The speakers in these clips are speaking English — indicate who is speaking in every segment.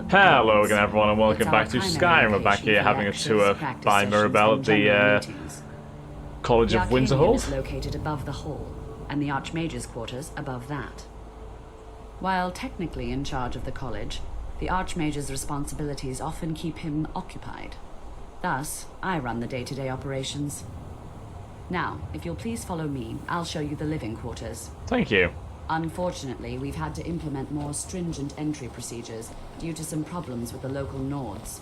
Speaker 1: Hello again everyone and welcome back to Skyrim. We're back here having a tour by Mirabelle at the College of Winterhold.
Speaker 2: Is located above the hall, and the Archmage's quarters above that. While technically in charge of the college, the Archmage's responsibilities often keep him occupied. Thus, I run the day-to-day operations. Now, if you'll please follow me, I'll show you the living quarters.
Speaker 1: Thank you.
Speaker 2: Unfortunately, we've had to implement more stringent entry procedures due to some problems with the local Nords.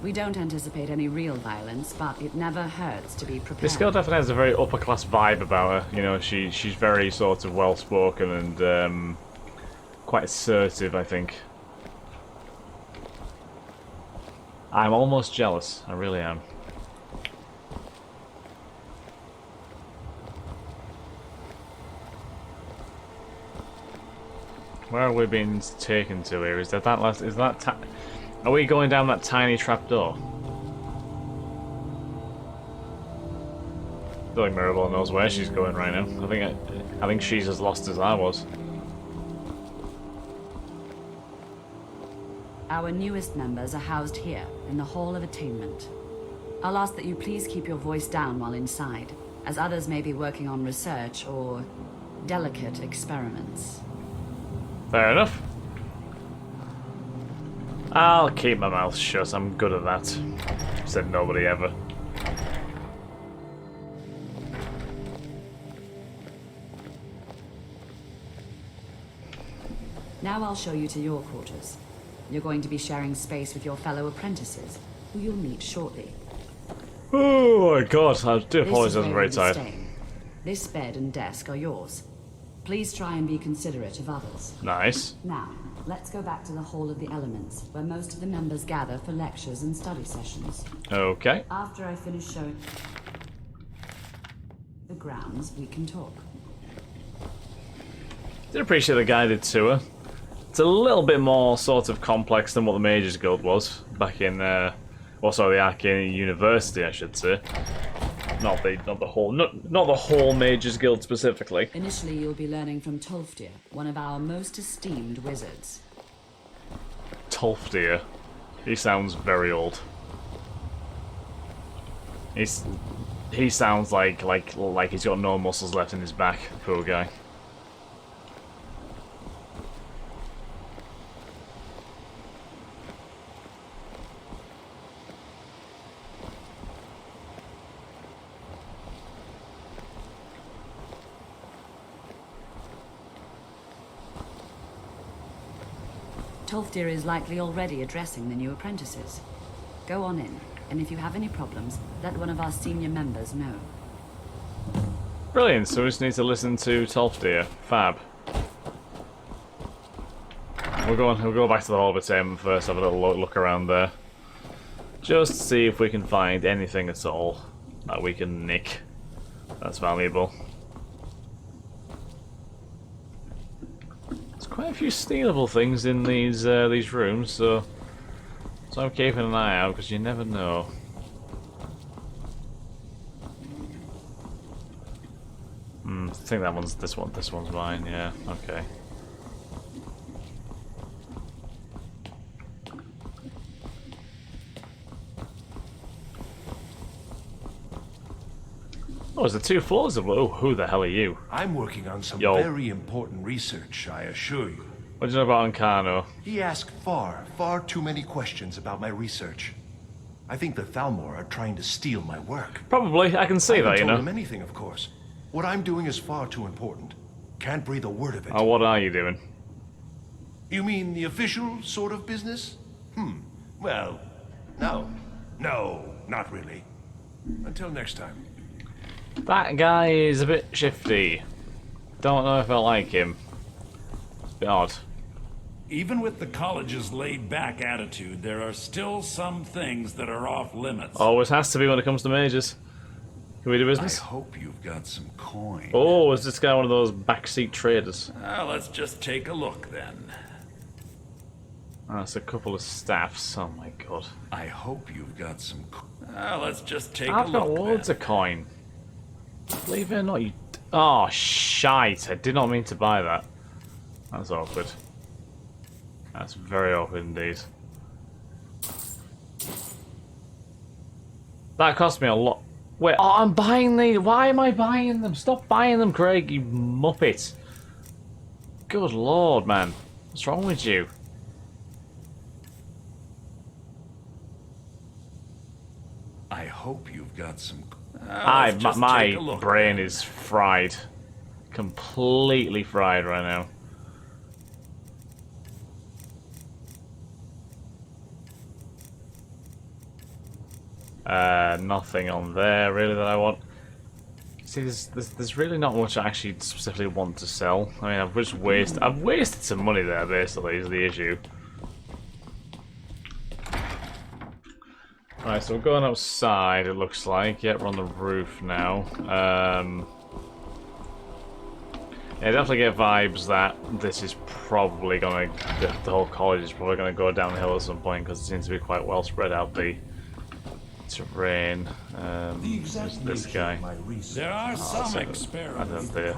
Speaker 2: We don't anticipate any real violence, but it never hurts to be prepared.
Speaker 1: This girl definitely has a very upper-class vibe about her. You know, she's very sort of well-spoken and quite assertive, I think. I'm almost jealous. I really am. Where are we being taken to here? Is that last? Is that? Are we going down that tiny trapdoor? I feel like Mirabelle knows where she's going right now. I think she's as lost as I was.
Speaker 2: Our newest members are housed here in the Hall of Attainment. I'll ask that you please keep your voice down while inside, as others may be working on research or delicate experiments.
Speaker 1: Fair enough. I'll keep my mouth shut, I'm good at that. Said nobody ever.
Speaker 2: Now I'll show you to your quarters. You're going to be sharing space with your fellow apprentices, who you'll meet shortly.
Speaker 1: Oh my god, I do apologize, I'm very tired.
Speaker 2: This bed and desk are yours. Please try and be considerate of others.
Speaker 1: Nice.
Speaker 2: Now, let's go back to the Hall of the Elements, where most of the members gather for lectures and study sessions.
Speaker 1: Okay.
Speaker 2: After I finish showing the grounds, we can talk.
Speaker 1: Did appreciate the guided tour. It's a little bit more sort of complex than what the Mages Guild was back in, the Arcane University, I should say. Not the whole Mages Guild specifically.
Speaker 2: Initially, you'll be learning from Tolfdir, one of our most esteemed wizards.
Speaker 1: Tolfdir. He sounds very old. He sounds like he's got no muscles left in his back. Poor guy.
Speaker 2: Tolfdir is likely already addressing the new apprentices. Go on in, and if you have any problems, let one of our senior members know.
Speaker 1: Brilliant, so we just need to listen to Tolfdir. Fab. We'll go back to the Hall of Attainment first, have a little look around there. Just to see if we can find anything at all that we can nick that's valuable. Quite a few stealable things in these rooms, so I'm keeping an eye out because you never know. I think that one's this one's mine. Yeah, okay. Oh, is there 2 floors of... Oh, who the hell are you?
Speaker 3: I'm working on some very important research, I assure you.
Speaker 1: What do you know about Ancano?
Speaker 3: He asked far too many questions about my research. I think the Thalmor are trying to steal my work.
Speaker 1: Probably, I can see that, you know.
Speaker 3: I haven't told him anything, of course. What I'm doing is far too important. Can't breathe a word of it.
Speaker 1: Oh, what are you doing?
Speaker 3: You mean the official sort of business? Well, no. No, not really. Until next time.
Speaker 1: That guy is a bit shifty. Don't know if I like him. It's a bit odd.
Speaker 4: Even with the college's laid-back attitude, there are still some things that are off limits.
Speaker 1: Always has to be when it comes to mages. Can we do business?
Speaker 4: I hope you've got some coin.
Speaker 1: Oh, is this guy one of those backseat traders?
Speaker 4: Let's just take a look then.
Speaker 1: That's a couple of staffs. Oh my god.
Speaker 4: I hope you've got some let's just take a
Speaker 1: I've
Speaker 4: look
Speaker 1: got loads of coin. Believe it or not, you... Oh, shite. I did not mean to buy that. That's awkward. That's very awkward indeed. That cost me a lot. Wait, oh, I'm buying these. Why am I buying them? Stop buying them, Craig, you muppet. Good lord, man. What's wrong with you?
Speaker 4: I hope you've got some...
Speaker 1: My brain is fried. Completely fried right now. Nothing on there really that I want. See, there's really not much I actually specifically want to sell. I mean, I've wasted some money there. Basically, is the issue. Right, so we're going outside. It looks like. Yeah, we're on the roof now. Yeah, I definitely get vibes that this is probably gonna. The whole college is probably gonna go downhill at some point because it seems to be quite well spread out. The terrain. This guy.
Speaker 4: There are some experiments.
Speaker 3: I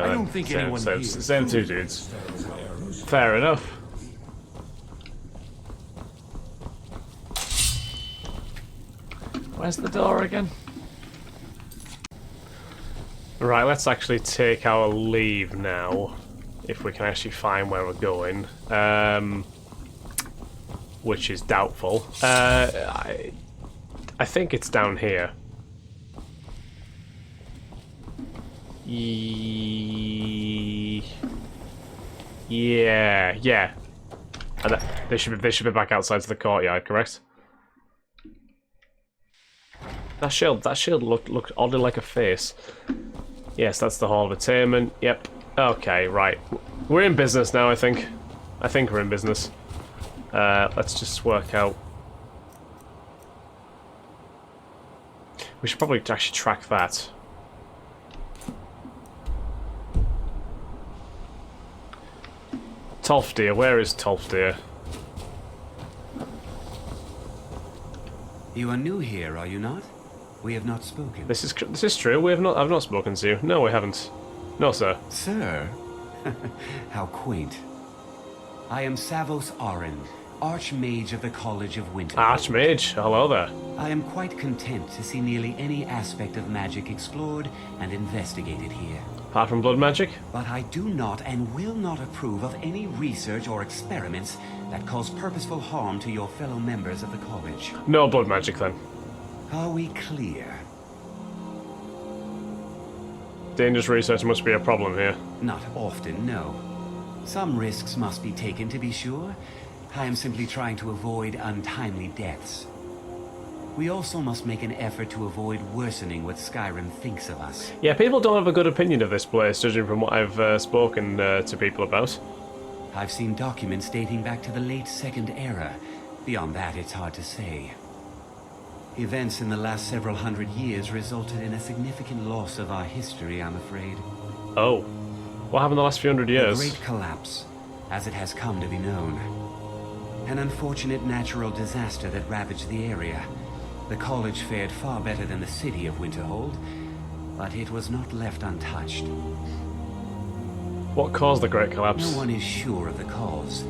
Speaker 3: don't think anyone here
Speaker 1: same two dudes. Fair enough. Where's the door again?
Speaker 5: Right, let's actually take our leave now, if we can actually find where we're going, which is doubtful. I think it's down here. Yeah. And they should be back outside to the courtyard, correct? That shield looked oddly like a face. Yes, that's the Hall of Attainment. Yep. Okay, right. We're in business now, I think. I think we're in business. Let's just work out. We should probably actually track that. Tolfdir, where is Tolfdir?
Speaker 6: You are new here, are you not? We have not spoken.
Speaker 5: This is true. I've not spoken to you. No, we haven't. No, sir.
Speaker 6: Sir? How quaint. I am Savos Arin, Archmage of the College of Winter.
Speaker 5: Archmage? Hello there.
Speaker 6: I am quite content to see nearly any aspect of magic explored and investigated here.
Speaker 5: Apart from blood magic?
Speaker 6: But I do not and will not approve of any research or experiments that cause purposeful harm to your fellow members of the college.
Speaker 5: No blood magic, then.
Speaker 6: Are we clear?
Speaker 5: Dangerous research must be a problem here.
Speaker 6: Not often, no. Some risks must be taken, to be sure. I am simply trying to avoid untimely deaths. We also must make an effort to avoid worsening what Skyrim thinks of us.
Speaker 5: Yeah, people don't have a good opinion of this place, judging from what I've spoken to people about.
Speaker 6: I've seen documents dating back to the late Second Era. Beyond that, it's hard to say. Events in the last several hundred years resulted in a significant loss of our history, I'm afraid.
Speaker 5: Oh. What happened the last few hundred years?
Speaker 6: The Great Collapse, as it has come to be known. An unfortunate natural disaster that ravaged the area. The college fared far better than the city of Winterhold, but it was not left untouched.
Speaker 5: What caused the Great Collapse?
Speaker 6: No one is sure of the cause.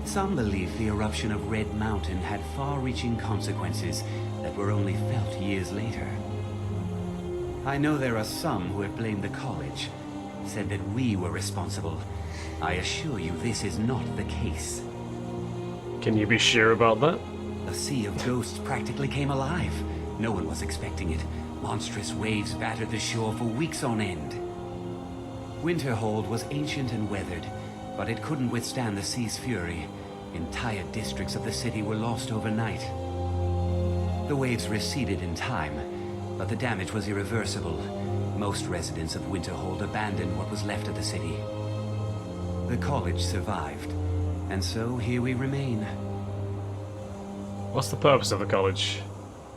Speaker 6: Some believe the eruption of Red Mountain had far-reaching consequences that were only felt years later. I know there are some who have blamed the college, said that we were responsible. I assure you this is not the case.
Speaker 5: Can you be sure about that?
Speaker 6: A sea of ghosts practically came alive. No one was expecting it. Monstrous waves battered the shore for weeks on end. Winterhold was ancient and weathered, but it couldn't withstand the sea's fury. Entire districts of the city were lost overnight. The waves receded in time, but the damage was irreversible. Most residents of Winterhold abandoned what was left of the city. The college survived, and so here we remain.
Speaker 5: What's the purpose of the college?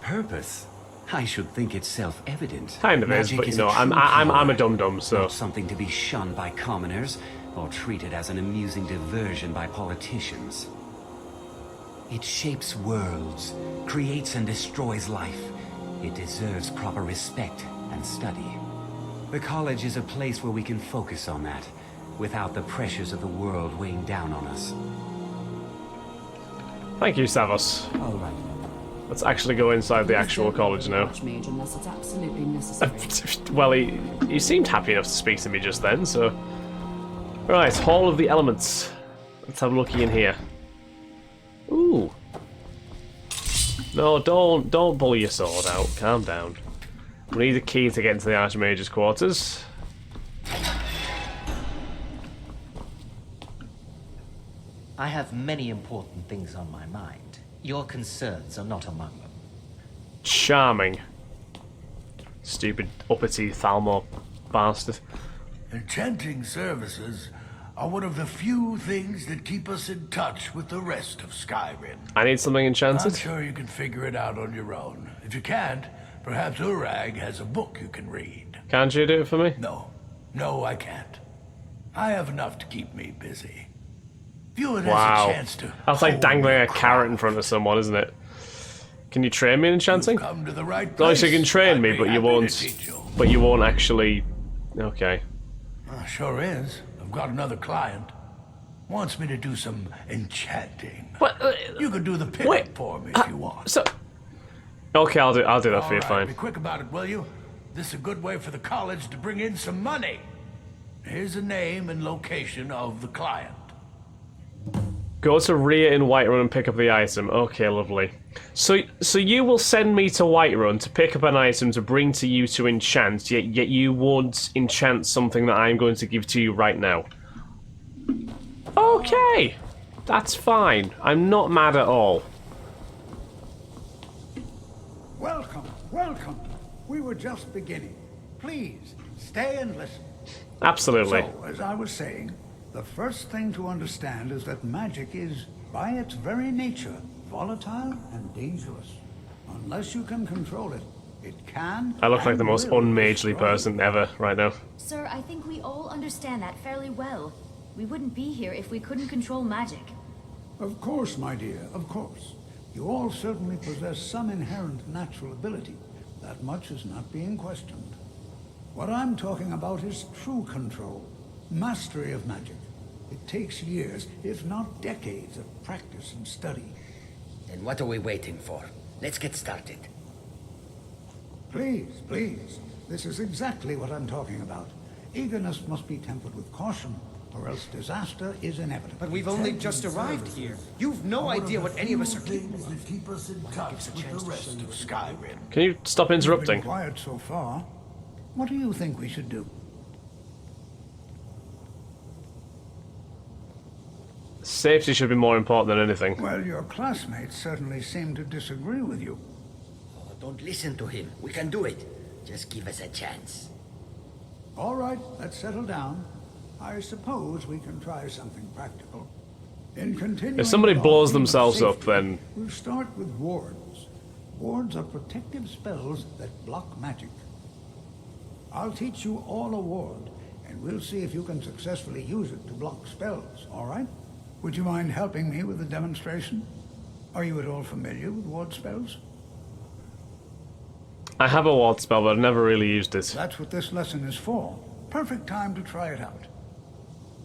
Speaker 6: Purpose? I should think it's self-evident.
Speaker 5: Kind of is, but you know, I'm a dum-dum, so...
Speaker 6: Not something to be shunned by commoners, or treated as an amusing diversion by politicians. It shapes worlds, creates and destroys life. It deserves proper respect and study. The college is a place where we can focus on that, without the pressures of the world weighing down on us.
Speaker 5: Thank you, Savos.
Speaker 6: All right.
Speaker 5: Let's actually go inside the actual college now.
Speaker 2: Archmage unless it's absolutely necessary.
Speaker 5: Well, he seemed happy enough to speak to me just then, so... Right, Hall of the Elements. Let's have a looky in here. Ooh. No, don't pull your sword out. Calm down. We need a key to get into the Archmage's quarters.
Speaker 7: I have many important things on my mind. Your concerns are not among them.
Speaker 5: Charming. Stupid uppity Thalmor bastard.
Speaker 3: Enchanting services are one of the few things that keep us in touch with the rest of Skyrim.
Speaker 5: I need something enchanted.
Speaker 3: I'm sure you can figure it out on your own. If you can't, perhaps Urag has a book you can read.
Speaker 5: Can't you do it for me?
Speaker 3: No, I can't. I have enough to keep me busy. View it
Speaker 5: Wow.
Speaker 3: as a chance to
Speaker 5: That's like
Speaker 3: hone
Speaker 5: dangling
Speaker 3: your
Speaker 5: a carrot in
Speaker 3: craft.
Speaker 5: front of someone, isn't it? Can you train me in enchanting?
Speaker 3: You've come to the right
Speaker 5: At least you
Speaker 3: place.
Speaker 5: can train
Speaker 3: I'd
Speaker 5: me,
Speaker 3: be
Speaker 5: but you
Speaker 3: happy to
Speaker 5: won't.
Speaker 3: teach you.
Speaker 5: But you won't actually. Okay.
Speaker 3: Sure is. I've got another client. Wants me to do some enchanting.
Speaker 5: What?
Speaker 3: You can do the pickup
Speaker 5: Wait,
Speaker 3: for me if you want.
Speaker 5: So. Okay, I'll do that for you.
Speaker 3: All right,
Speaker 5: Fine.
Speaker 3: be quick about it, will you? This is a good way for the college to bring in some money. Here's the name and location of the client.
Speaker 5: Go to Rhea in Whiterun and pick up the item. Okay, lovely. So you will send me to Whiterun to pick up an item to bring to you to enchant, yet you won't enchant something that I'm going to give to you right now. Okay, that's fine. I'm not mad at all.
Speaker 8: Welcome, welcome. We were just beginning. Please, stay and listen.
Speaker 5: Absolutely.
Speaker 8: So, as I was saying, the first thing to understand is that magic is, by its very nature, volatile and dangerous. Unless you can control it, it can.
Speaker 5: I look like
Speaker 8: and
Speaker 5: the most
Speaker 8: will
Speaker 5: unmagely
Speaker 8: destroy
Speaker 5: person ever right now.
Speaker 9: Sir, I think we all understand that fairly well. We wouldn't be here if we couldn't control magic.
Speaker 8: you. Of course, my dear, of course. You all certainly possess some inherent natural ability. That much is not being questioned. What I'm talking about is true control, mastery of magic. It takes years, if not decades, of practice and study.
Speaker 10: Then what are we waiting for? Let's get started.
Speaker 8: Please, please. This is exactly what I'm talking about. Eagerness must be tempered with caution, or else disaster is inevitable.
Speaker 11: But we've only just arrived here. You've no idea what any of us are capable
Speaker 3: Things that keep us in touch with the rest of Skyrim.
Speaker 5: Can you stop
Speaker 8: You've been
Speaker 5: interrupting?
Speaker 8: quiet so far. What do you think we should do?
Speaker 5: Safety should be more important than anything.
Speaker 8: Well, your classmates certainly seem to disagree with you.
Speaker 10: Oh, don't listen to him. We can do it. Just give us a chance.
Speaker 8: All right, let's settle down. I suppose we can try something practical. In continuing
Speaker 5: If somebody
Speaker 8: with our
Speaker 5: blows
Speaker 8: theme of
Speaker 5: themselves up,
Speaker 8: safety,
Speaker 5: then...
Speaker 8: we'll start with wards. Wards are protective spells that block magic. I'll teach you all a ward, and we'll see if you can successfully use it to block spells, all right? Would you mind helping me with the demonstration? Are you at all familiar with ward spells?
Speaker 5: I have a ward spell, but I've never really used it.
Speaker 8: That's what this lesson is for. Perfect time to try it out.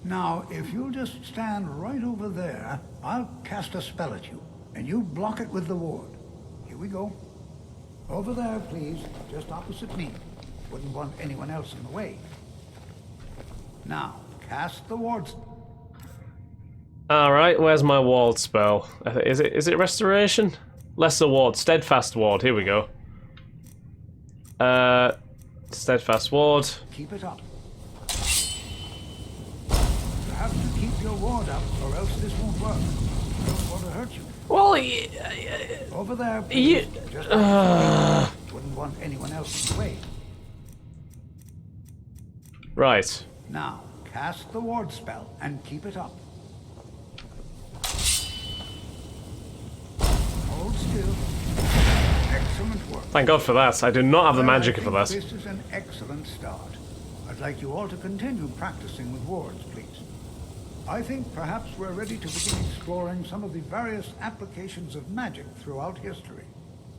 Speaker 8: Now, if you'll just stand right over there, I'll cast a spell at you, and you block it with the ward. Here we go. Over there, please, just opposite me. Wouldn't want anyone else in the way. Now, cast the ward.
Speaker 5: Alright, where's my ward spell? Is it restoration? Lesser ward, steadfast ward, here we go. Steadfast ward.
Speaker 8: Keep it up. You have to keep your ward up, or else this won't work. I don't want to hurt you.
Speaker 5: Well,
Speaker 8: Over there, please. Just opposite me. Wouldn't want anyone else in the way.
Speaker 5: right.
Speaker 8: Now, cast the ward spell and keep it up. Hold still. Excellent work.
Speaker 5: Thank God for that. I do not have the
Speaker 8: Well,
Speaker 5: magic
Speaker 8: I
Speaker 5: for
Speaker 8: think
Speaker 5: that.
Speaker 8: This is an excellent start. I'd like you all to continue practicing with wards, please. I think perhaps we're ready to begin exploring some of the various applications of magic throughout history.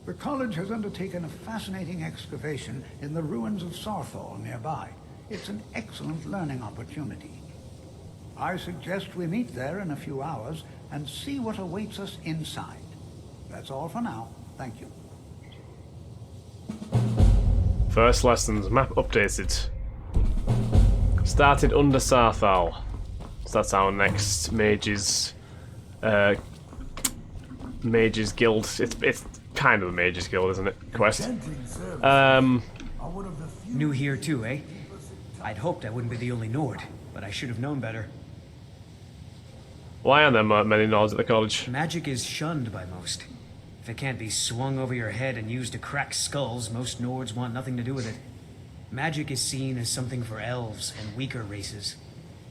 Speaker 8: The college has undertaken a fascinating excavation in the ruins of Sarthal nearby. It's an excellent learning opportunity. I suggest we meet there in a few hours and see what awaits us inside. That's all for now. Thank you.
Speaker 5: First lessons, map updated. Started under Sarthal. So that's our next Mages Guild. It's kind of a Mages Guild, isn't it? Quest.
Speaker 11: New here too, eh? I'd hoped I wouldn't be the only Nord, but I should have known better.
Speaker 5: Why aren't there many Nords at the college?
Speaker 11: Magic is shunned by most. If it can't be swung over your head and used to crack skulls, most Nords want nothing to do with it. Magic is seen as something for elves and weaker races.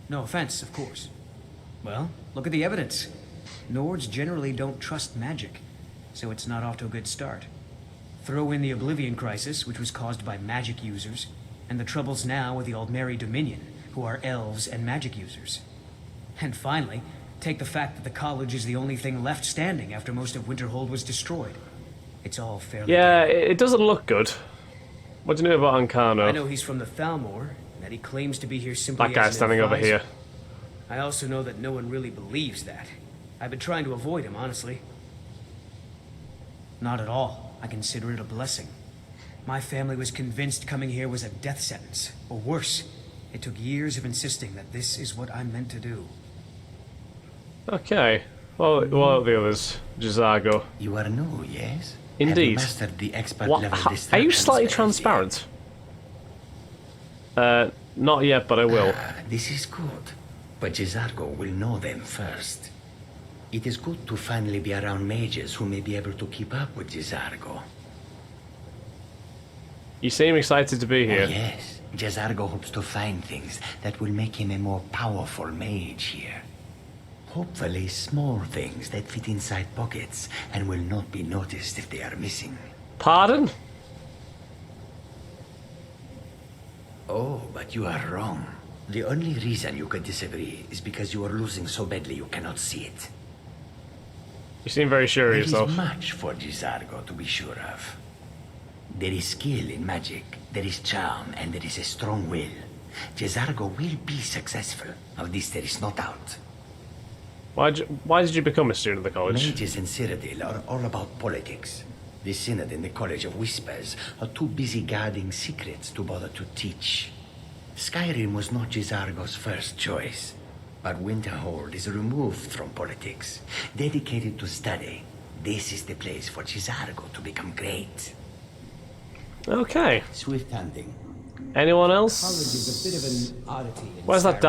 Speaker 11: No offense, of course. Well, look at the evidence. Nords generally don't trust magic, so it's not off to a good start. Throw in the Oblivion Crisis, which was caused by magic users, and the troubles now with the Aldmeri Dominion, who are elves and magic users. And finally, take the fact that the college is the only thing left standing after most of Winterhold was destroyed. It's all fairly...
Speaker 5: Yeah, it doesn't look good. What do you know about Ancano?
Speaker 11: I know he's from the Thalmor, and that he claims to be here simply
Speaker 5: That guy
Speaker 11: as an
Speaker 5: standing over
Speaker 11: advisor.
Speaker 5: here.
Speaker 11: I also know that no one really believes that. I've been trying to avoid him, honestly. Not at all. I consider it a blessing. My family was convinced coming here was a death sentence, or worse. It took years of insisting that this is what I'm meant to do.
Speaker 5: Okay. Well, what are the others? Jazago.
Speaker 10: You are new, yes?
Speaker 5: Indeed.
Speaker 10: Have you mastered the expert
Speaker 5: What?
Speaker 10: level
Speaker 5: Are you
Speaker 10: distraction
Speaker 5: slightly
Speaker 10: spells
Speaker 5: transparent? Not yet, but I will.
Speaker 10: yet? This is good. But Jizargo will know them first. It is good to finally be around mages who may be able to keep up with Jizargo.
Speaker 5: You seem excited to be here.
Speaker 10: Oh, yes. Jizargo hopes to find things that will make him a more powerful mage here. Hopefully small things that fit inside pockets and will not be noticed if they are missing.
Speaker 5: Pardon?
Speaker 10: Oh, but you are wrong. The only reason you could disagree is because you are losing so badly you cannot see it.
Speaker 5: You seem very sure of
Speaker 10: There
Speaker 5: yourself.
Speaker 10: is much for Jizargo to be sure of. There is skill in magic, there is charm, and there is a strong will. Jizargo will be successful. Of this there is no doubt.
Speaker 5: Why did you become a student of the college?
Speaker 10: Mages in Cyrodiil are all about politics. The Synod and the College of Whispers are too busy guarding secrets to bother to teach. Skyrim was not Jizargo's first choice, but Winterhold is removed from politics, dedicated to study. This is the place for Jizargo to become great.
Speaker 5: Okay.
Speaker 10: Swift hunting.
Speaker 5: Anyone else?
Speaker 12: College is a bit of an oddity.
Speaker 5: Where's that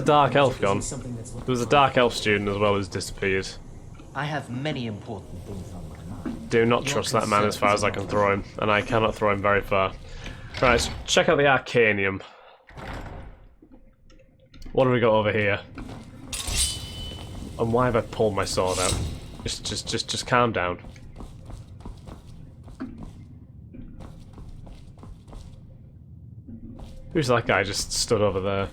Speaker 5: dark elf gone? There was a dark elf student as well who's disappeared.
Speaker 7: I have many important things on my mind.
Speaker 5: Do not trust that man as far as I can throw him, and I cannot throw him very far. Right, let's check out the Arcanium. What have we got over here? And why have I pulled my sword out? Just calm down. Who's that guy just stood over there?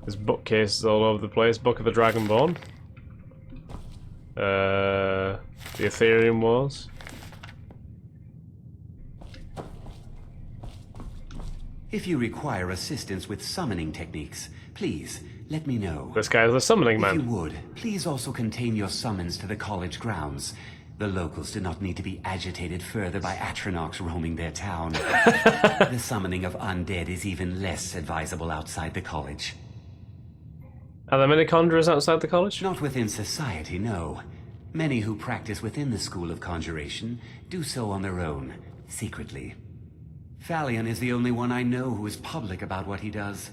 Speaker 5: There's bookcases all over the place. Book of the Dragonborn. The Ethereum Wars.
Speaker 6: If you require assistance with summoning techniques, please let me know.
Speaker 5: This guy is the summoning man.
Speaker 6: If you would, please also contain your summons to the college grounds. The locals do not need to be agitated further by Atronachs roaming their town. The summoning of undead is even less advisable outside the college.
Speaker 5: Are there many conjurers outside the college?
Speaker 6: Not within society, no. Many who practice within the School of Conjuration do so on their own, secretly. Phalion is the only one I know who is public about what he does.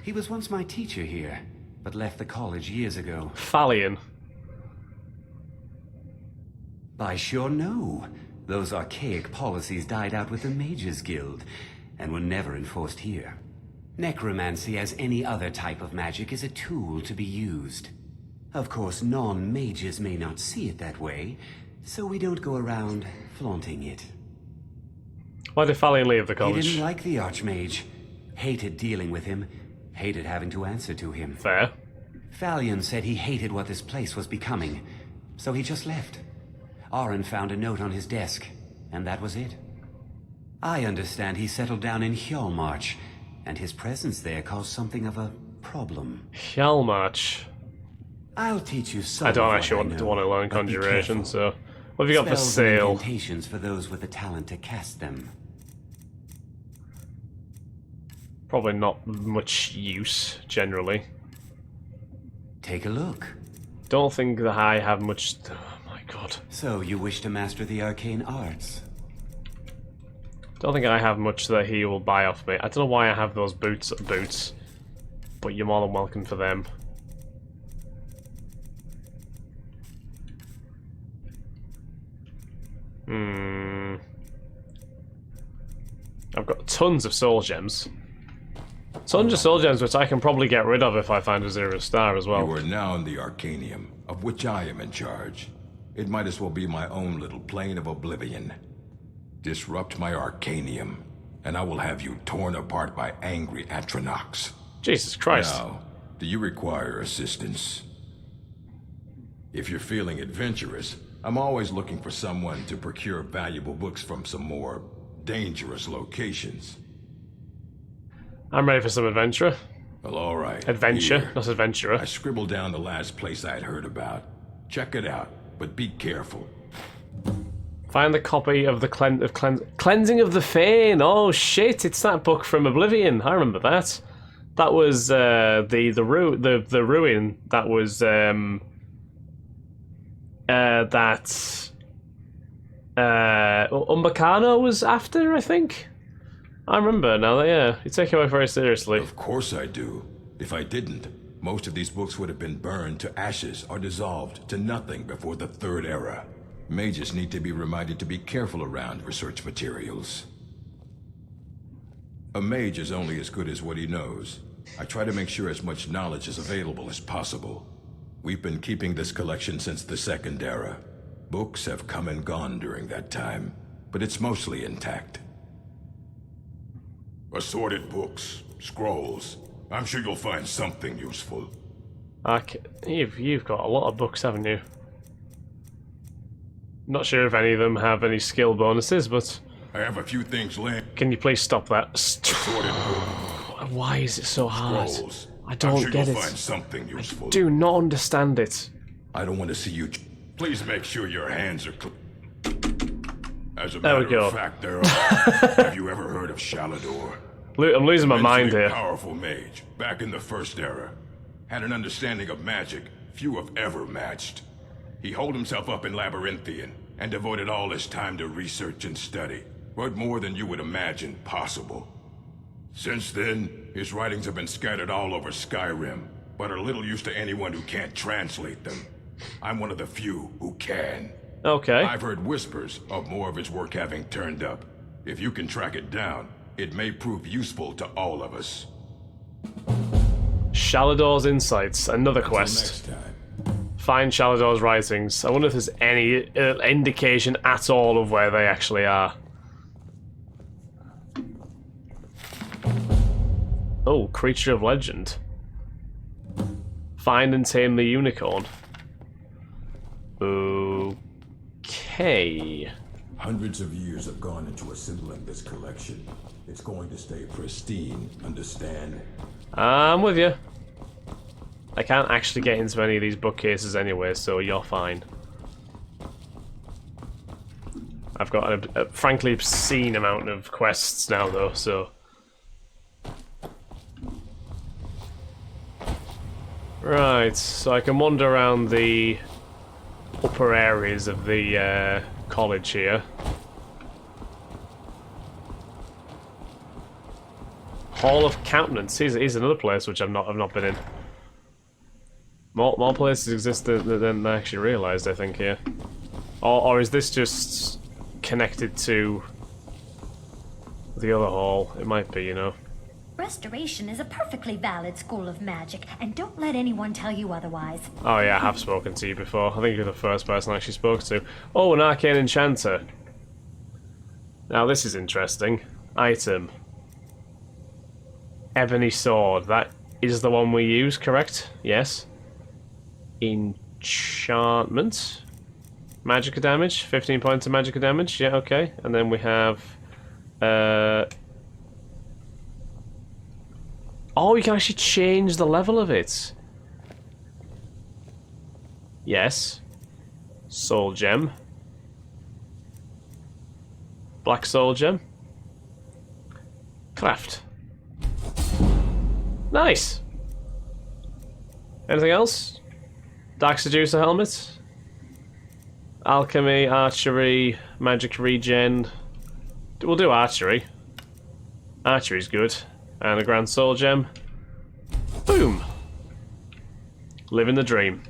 Speaker 6: He was once my teacher here, but left the college years ago.
Speaker 5: Phalion?
Speaker 6: I sure know. Those archaic policies died out with the Mages Guild, and were never enforced here. Necromancy, as any other type of magic, is a tool to be used. Of course, non-mages may not see it that way, so we don't go around flaunting it.
Speaker 5: Why did Phalion leave the college?
Speaker 6: He didn't like the Archmage. Hated dealing with him. Hated having to answer to him.
Speaker 5: Fair.
Speaker 6: Phalion said he hated what this place was becoming, so he just left. Aron found a note on his desk, and that was it. I understand he settled down in Hjalmarch, and his presence there caused something of a problem.
Speaker 5: Hjalmarch.
Speaker 6: I'll teach you some.
Speaker 5: I don't actually want to learn
Speaker 6: but be
Speaker 5: conjuration,
Speaker 6: careful.
Speaker 5: so
Speaker 1: What have you got for
Speaker 6: Spells and
Speaker 1: sale?
Speaker 6: incantations for those with the talent to cast them.
Speaker 5: Probably not much use, generally.
Speaker 6: Take a look.
Speaker 5: Don't think that I have much... Oh my god.
Speaker 6: So, you wish to master the arcane arts?
Speaker 5: Don't think I have much that he will buy off me. I don't know why I have those boots, but you're more than welcome for them. I've got tons of soul gems. Tons of soul gems, which I can probably get rid of if I find a 0-star as well.
Speaker 13: You are now in the Arcanium, of which I am in charge. It might as well be my own little plane of oblivion. Disrupt my Arcanium, and I will have you torn apart by angry Atronachs.
Speaker 5: Jesus Christ.
Speaker 13: Now, do you require assistance? If you're feeling adventurous, I'm always looking for someone to procure valuable books from some more dangerous locations.
Speaker 5: I'm ready for some adventure.
Speaker 13: Well, all right.
Speaker 5: Adventure,
Speaker 13: Here.
Speaker 5: not adventurer.
Speaker 13: I scribbled down the last place I'd heard about. Check it out, but be careful.
Speaker 5: Find the copy of the Cleansing of the Fane. Oh shit! It's that book from Oblivion. I remember that. That was the ruin. That was Umbacano was after. I think. I remember now. Yeah, you take it very seriously.
Speaker 13: Of course I do. If I didn't, most of these books would have been burned to ashes or dissolved to nothing before the Third Era. Mages need to be reminded to be careful around research materials. A mage is only as good as what he knows. I try to make sure as much knowledge is available as possible. We've been keeping this collection since the Second Era. Books have come and gone during that time, but it's mostly intact. Assorted books, scrolls. I'm sure you'll find something useful.
Speaker 5: You've got a lot of books, haven't you? Not sure if any of them have any skill bonuses, but...
Speaker 13: I have a few things left.
Speaker 5: Can you please stop that?
Speaker 13: Assorted books.
Speaker 5: Why is it so hard?
Speaker 13: Scrolls.
Speaker 5: I don't
Speaker 13: sure
Speaker 5: get
Speaker 13: you'll
Speaker 5: it.
Speaker 13: Find something useful.
Speaker 5: I do not understand it.
Speaker 13: I don't want to see you... Please make sure your hands are clean. As a
Speaker 5: There we
Speaker 13: matter
Speaker 5: go.
Speaker 13: of fact, there are. Have you ever heard of Shalador?
Speaker 5: I'm losing my mind
Speaker 13: Immensely
Speaker 5: here.
Speaker 13: Powerful mage, back in the First Era. Had an understanding of magic few have ever matched. He holed himself up in Labyrinthian and devoted all his time to research and study. What more than you would imagine possible. Since then, his writings have been scattered all over Skyrim, but are little use to anyone who can't translate them. I'm one of the few who can.
Speaker 5: Okay.
Speaker 13: I've heard whispers of more of his work having turned up. If you can track it down, it may prove useful to all of us.
Speaker 5: Shalador's Insights, another
Speaker 13: Until
Speaker 5: quest.
Speaker 13: next time.
Speaker 5: Find Shalador's writings. I wonder if there's any indication at all of where they actually are. Oh, Creature of Legend. Find and tame the unicorn. Okay.
Speaker 13: Hundreds of years have gone into assembling this collection. It's going to stay pristine, understand?
Speaker 5: I'm with you. I can't actually get into any of these bookcases anyway, so you're fine. I've got a frankly obscene amount of quests now, though, so... Right, so I can wander around the upper areas of the college here. Hall of Countenance. Here's another place which I've not been in. More places exist than I actually realised, I think, here. Or is this just connected to the other hall? It might be, you know.
Speaker 14: Restoration is a perfectly valid school of magic, and don't let anyone tell you otherwise.
Speaker 5: Oh yeah, I have spoken to you before. I think you're the first person I actually spoke to. Oh, an arcane enchanter. Now this is interesting. Item. Ebony sword. That is the one we use, correct? Yes. Enchantment. Magic damage. 15 points of magic damage. Yeah, okay. And then we have... Oh, you can actually change the level of it. Yes. Soul gem. Black Soul Gem. Craft. Nice. Anything else? Dark Seducer helmet. Alchemy, archery, magic regen. We'll do archery. Archery's good. And a Grand Soul Gem. Boom! Living the dream.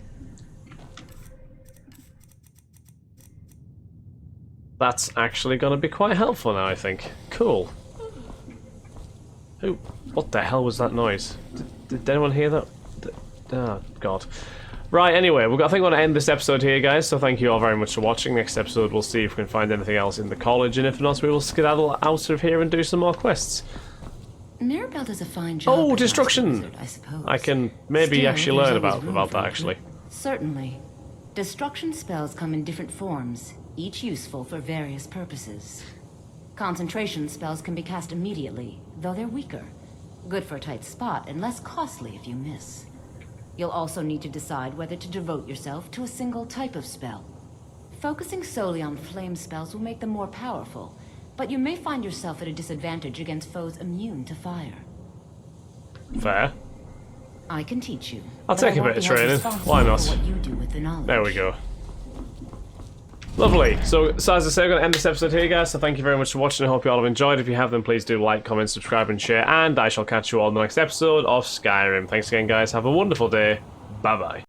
Speaker 5: That's actually going to be quite helpful now, I think. Cool. Ooh, what the hell was that noise? Did anyone hear that? Oh, God. Right, anyway, I think we're going to end this episode here, guys, so thank you all very much for watching. Next episode, we'll see if we can find anything else in the college, and if not, we will skedaddle out of here and do some more quests.
Speaker 2: Mirabelle does a fine job.
Speaker 5: Oh, destruction!
Speaker 2: Wizard, I suppose.
Speaker 5: I can maybe
Speaker 2: Still,
Speaker 5: actually
Speaker 2: there's
Speaker 5: learn
Speaker 2: always room
Speaker 5: about
Speaker 2: for
Speaker 5: that, actually.
Speaker 2: improvement. Certainly. Destruction spells come in different forms, each useful for various purposes. Concentration spells can be cast immediately, though they're weaker. Good for a tight spot and less costly if you miss. You'll also need to decide whether to devote yourself to a single type of spell. Focusing solely on flame spells will make them more powerful, but you may find yourself at a disadvantage against foes immune to fire.
Speaker 5: Fair.
Speaker 2: I can teach you.
Speaker 5: I'll take a bit of training. Why not?
Speaker 2: What you do with the knowledge.
Speaker 5: There we go. Lovely. So as I say, I'm going to end this episode here, guys. So thank you very much for watching. I hope you all have enjoyed. If you have, then please do like, comment, subscribe, and share. And I shall catch you all in the next episode of Skyrim. Thanks again, guys. Have a wonderful day. Bye-bye.